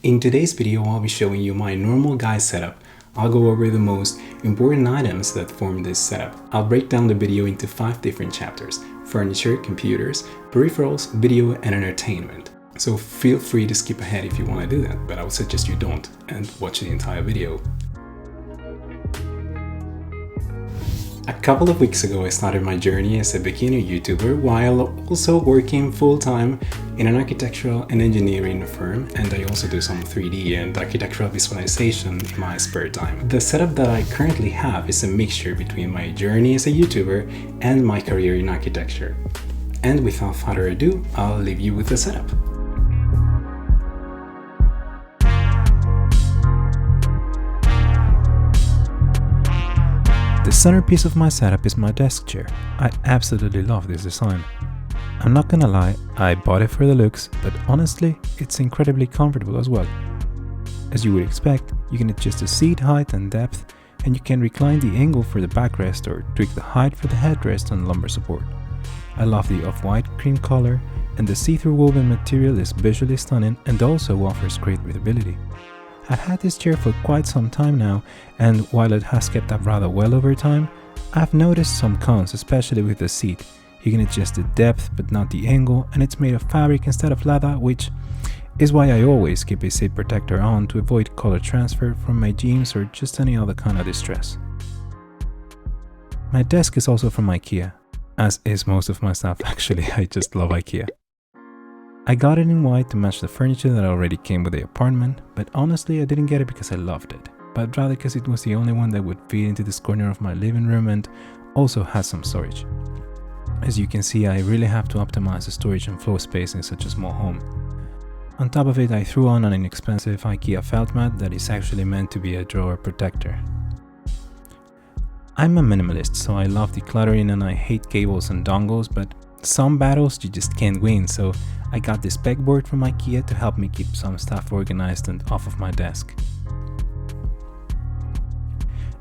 In today's video, I'll be showing you my normal guy setup. I'll go over the most important items that form this setup. I'll break down the video into 5 different chapters: furniture, computers, peripherals, video, and entertainment. So feel free to skip ahead if you want to do that, but I would suggest you don't and watch the entire video. A couple of weeks ago, I started my journey as a beginner YouTuber while also working full-time in an architectural and engineering firm, and I also do some 3D and architectural visualization in my spare time. The setup that I currently have is a mixture between my journey as a YouTuber and my career in architecture. And without further ado, I'll leave you with the setup. The centerpiece of my setup is my desk chair. I absolutely love this design. I'm not gonna lie, I bought it for the looks, but honestly, it's incredibly comfortable as well. As you would expect, you can adjust the seat height and depth, and you can recline the angle for the backrest or tweak the height for the headrest and lumbar support. I love the off-white cream color, and the see-through woven material is visually stunning and also offers great breathability. I've had this chair for quite some time now, and while it has kept up rather well over time, I've noticed some cons, especially with the seat. You can adjust the depth but not the angle, and it's made of fabric instead of leather, which is why I always keep a seat protector on to avoid color transfer from my jeans or just any other kind of distress. My desk is also from IKEA, as is most of my stuff. Actually, I just love IKEA. I got it in white to match the furniture that already came with the apartment, but honestly I didn't get it because I loved it, but rather because it was the only one that would fit into this corner of my living room and also has some storage. As you can see, I really have to optimize the storage and floor space in such a small home. On top of it, I threw on an inexpensive IKEA felt mat that is actually meant to be a drawer protector. I'm a minimalist, so I love decluttering and I hate cables and dongles, but some battles you just can't win, so I got this pegboard from IKEA to help me keep some stuff organized and off of my desk.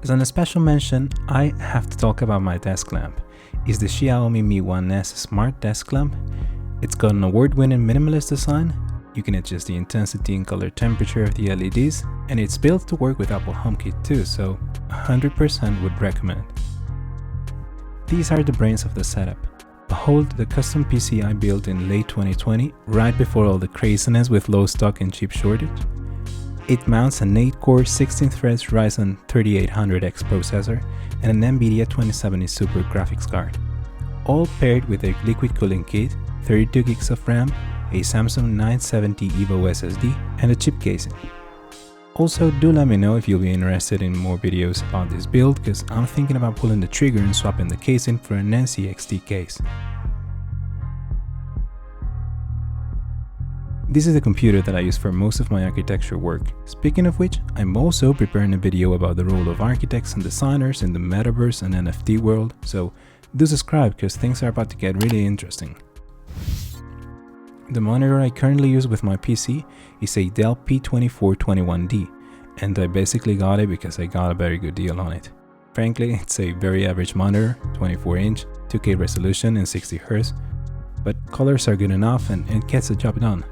As a special mention, I have to talk about my desk lamp. It's the Xiaomi Mi 1S Smart Desk Lamp. It's got an award-winning minimalist design. You can adjust the intensity and color temperature of the LEDs, and it's built to work with Apple HomeKit too, so 100% would recommend. These are the brains of the setup. Behold the custom PC I built in late 2020, right before all the craziness with low stock and chip shortage. It mounts an 8-core 16-thread Ryzen 3800X processor and an NVIDIA 2070 Super graphics card, all paired with a liquid cooling kit, 32 gigs of RAM, a Samsung 970 EVO SSD, and a chip casing. Also, do let me know if you'll be interested in more videos about this build, because I'm thinking about pulling the trigger and swapping the casing for an NCXT case. This is the computer that I use for most of my architecture work. Speaking of which, I'm also preparing a video about the role of architects and designers in the metaverse and NFT world, so do subscribe because things are about to get really interesting. The monitor I currently use with my PC is a Dell P2421D, and I basically got it because I got a very good deal on it. Frankly, it's a very average monitor, 24-inch, 2K resolution and 60Hz, but colors are good enough and it gets the job done.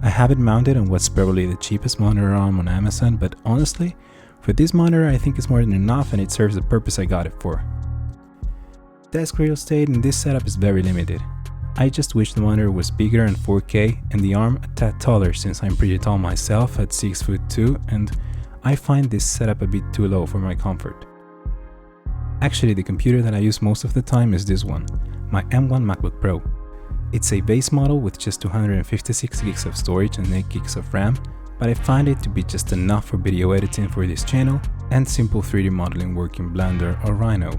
I have it mounted on what's probably the cheapest monitor arm on Amazon, but honestly, for this monitor I think it's more than enough and it serves the purpose I got it for. Desk real estate in this setup is very limited. I just wish the monitor was bigger and 4K and the arm a tad taller, since I'm pretty tall myself at 6'2", and I find this setup a bit too low for my comfort. Actually, the computer that I use most of the time is this one, my M1 MacBook Pro. It's a base model with just 256 gigs of storage and 8 gigs of RAM, but I find it to be just enough for video editing for this channel and simple 3D modeling work in Blender or Rhino.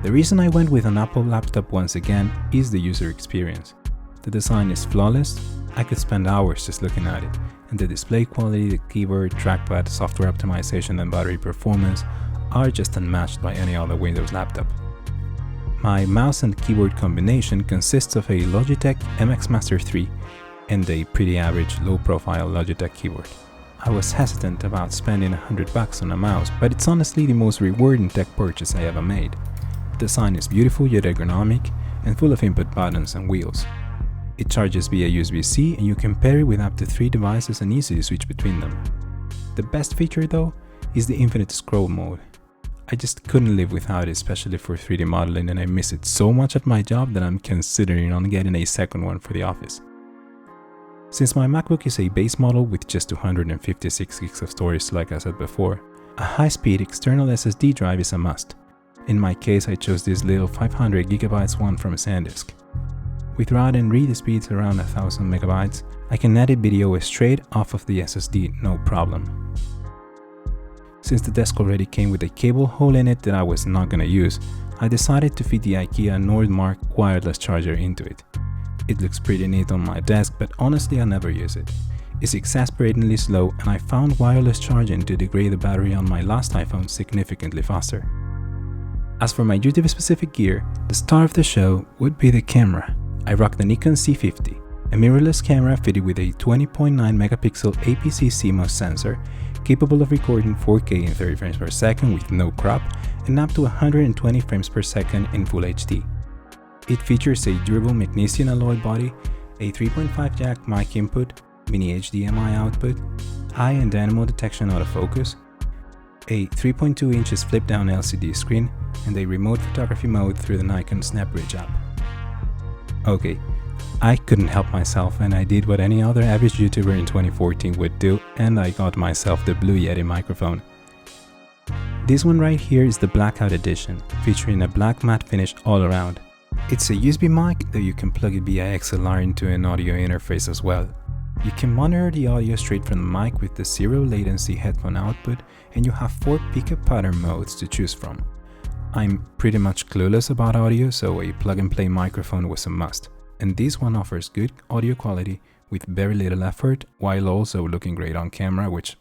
The reason I went with an Apple laptop once again is the user experience. The design is flawless, I could spend hours just looking at it, and the display quality, the keyboard, trackpad, software optimization and battery performance are just unmatched by any other Windows laptop. My mouse and keyboard combination consists of a Logitech MX Master 3 and a pretty average low-profile Logitech keyboard. I was hesitant about spending $100 on a mouse, but it's honestly the most rewarding tech purchase I ever made. The design is beautiful yet ergonomic and full of input buttons and wheels. It charges via USB-C and you can pair it with up to 3 devices and easily switch between them. The best feature though is the infinite scroll mode. I just couldn't live without it, especially for 3D modeling, and I miss it so much at my job that I'm considering on getting a second one for the office. Since my MacBook is a base model with just 256 gigs of storage like I said before, a high-speed external SSD drive is a must. In my case, I chose this little 500 GB one from SanDisk. With write and read speeds around 1000 megabytes, I can edit video straight off of the SSD, no problem. Since the desk already came with a cable hole in it that I was not gonna use, I decided to fit the IKEA Nordmark wireless charger into it. It looks pretty neat on my desk, but honestly I never use it. It's exasperatingly slow, and I found wireless charging to degrade the battery on my last iPhone significantly faster. As for my YouTube specific gear, the star of the show would be the camera. I rock the Nikon C50, a mirrorless camera fitted with a 20.9 megapixel APC CMOS sensor, capable of recording 4K in 30 frames per second with no crop and up to 120 frames per second in Full HD. It features a durable magnesium alloy body, a 3.5 jack mic input, mini HDMI output, eye and animal detection autofocus, a 3.2 inches flip down LCD screen, and a remote photography mode through the Nikon SnapBridge app. Okay, I couldn't help myself and I did what any other average YouTuber in 2014 would do, and I got myself the Blue Yeti microphone. This one right here is the Blackout Edition, featuring a black matte finish all around. It's a USB mic, though you can plug it via XLR into an audio interface as well. You can monitor the audio straight from the mic with the zero latency headphone output, and you have 4 pickup pattern modes to choose from. I'm pretty much clueless about audio, so a plug-and-play microphone was a must, and this one offers good audio quality with very little effort, while also looking great on camera, which,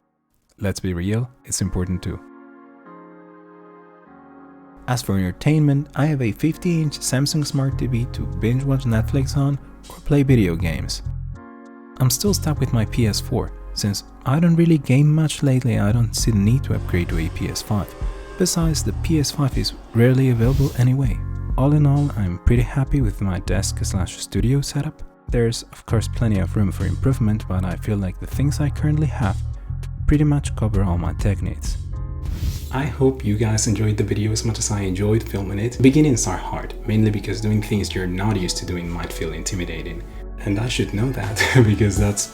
let's be real, it's important too. As for entertainment, I have a 50-inch Samsung Smart TV to binge watch Netflix on or play video games. I'm still stuck with my PS4, since I don't really game much lately. I don't see the need to upgrade to a PS5. Besides, the PS5 is rarely available anyway. All in all, I'm pretty happy with my desk/studio setup. There's of course plenty of room for improvement, but I feel like the things I currently have pretty much cover all my tech needs. I hope you guys enjoyed the video as much as I enjoyed filming it. The beginnings are hard, mainly because doing things you're not used to doing might feel intimidating. And I should know that because that's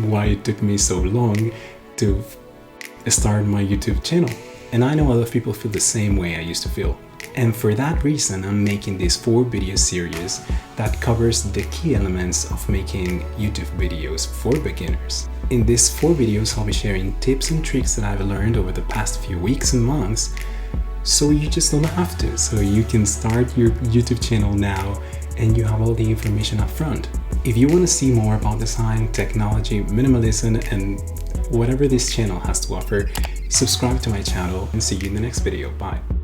why it took me so long to start my YouTube channel. And I know a lot of people feel the same way I used to feel. And for that reason, I'm making this 4-video series that covers the key elements of making YouTube videos for beginners. In these 4 videos, I'll be sharing tips and tricks that I've learned over the past few weeks and months, so you just don't have to. So you can start your YouTube channel now and you have all the information up front. If you want to see more about design, technology, minimalism, and whatever this channel has to offer, subscribe to my channel and see you in the next video. Bye.